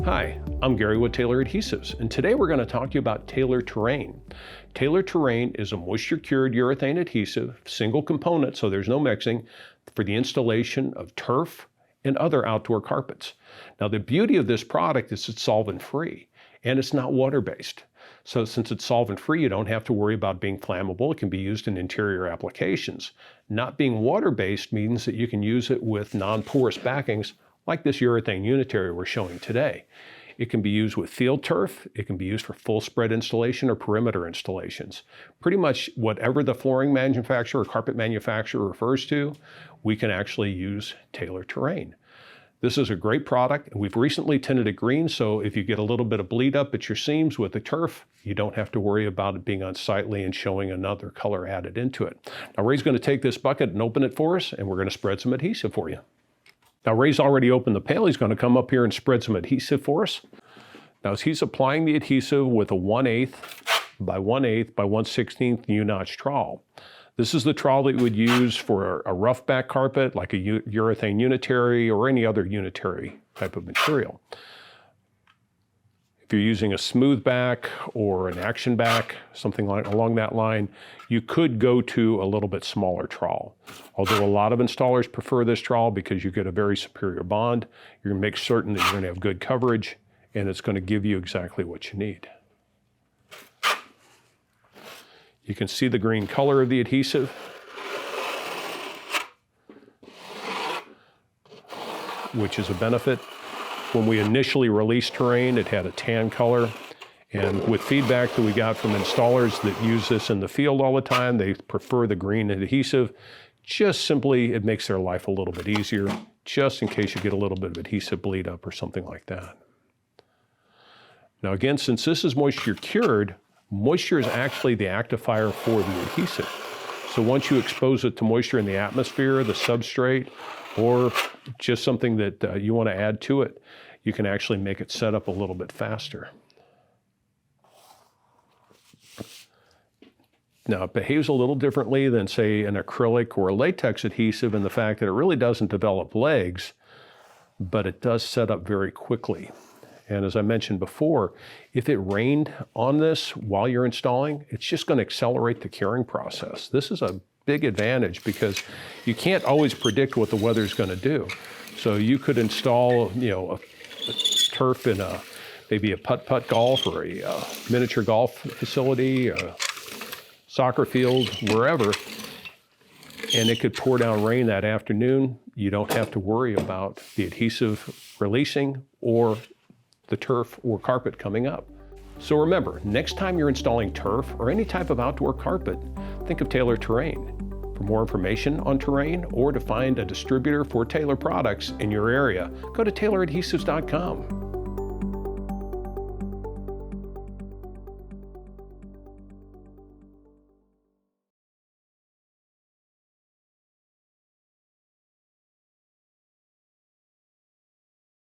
Hi, I'm Gary with Taylor Adhesives, and today we're going to talk to you about Taylor Terrain. Taylor Terrain is a moisture-cured urethane adhesive, single component, so there's no mixing, for the installation of turf and other outdoor carpets. Now, the beauty of this product is it's solvent-free, and it's not water-based. So since it's solvent-free, you don't have to worry about being flammable. It can be used in interior applications. Not being water-based means that you can use it with non-porous backings, like this urethane unitary we're showing today. It can be used with field turf, it can be used for full spread installation or perimeter installations. Pretty much whatever the flooring manufacturer or carpet manufacturer refers to, we can actually use Taylor Terrain. This is a great product, and we've recently tinted it green, so if you get a little bit of bleed up at your seams with the turf, you don't have to worry about it being unsightly and showing another color added into it. Now Ray's going to take this bucket and open it for us, and we're going to spread some adhesive for you. Now Ray's already opened the pail. He's going to come up here and spread some adhesive for us. Now as he's applying the adhesive with a 1/8 by 1/8 by 1/16 U-notch trowel. This is the trowel that you would use for a rough back carpet like a urethane unitary or any other unitary type of material. If you're using a smooth back or an action back, something along that line, you could go to a little bit smaller trowel. Although a lot of installers prefer this trowel because you get a very superior bond, you're going to make certain that you're going to have good coverage and it's going to give you exactly what you need. You can see the green color of the adhesive. Which is a benefit. When we initially released Terrain, it had a tan color. And with feedback that we got from installers that use this in the field all the time, they prefer the green adhesive. Just simply, it makes their life a little bit easier, just in case you get a little bit of adhesive bleed up or something like that. Now again, since this is moisture cured, moisture is actually the actifier for the adhesive. So once you expose it to moisture in the atmosphere, the substrate, or just something that you want to add to it, you can actually make it set up a little bit faster. Now, it behaves a little differently than, say, an acrylic or a latex adhesive in the fact that it really doesn't develop legs, but it does set up very quickly. And as I mentioned before, if it rained on this while you're installing, it's just going to accelerate the curing process. This is a big advantage because you can't always predict what the weather's going to do. So you could install, a turf in maybe a putt-putt golf or a miniature golf facility, a soccer field, wherever, and it could pour down rain that afternoon. You don't have to worry about the adhesive releasing or the turf or carpet coming up. So remember, next time you're installing turf or any type of outdoor carpet, think of Taylor Terrain. For more information on Terrain or to find a distributor for Taylor products in your area, go to tayloradhesives.com.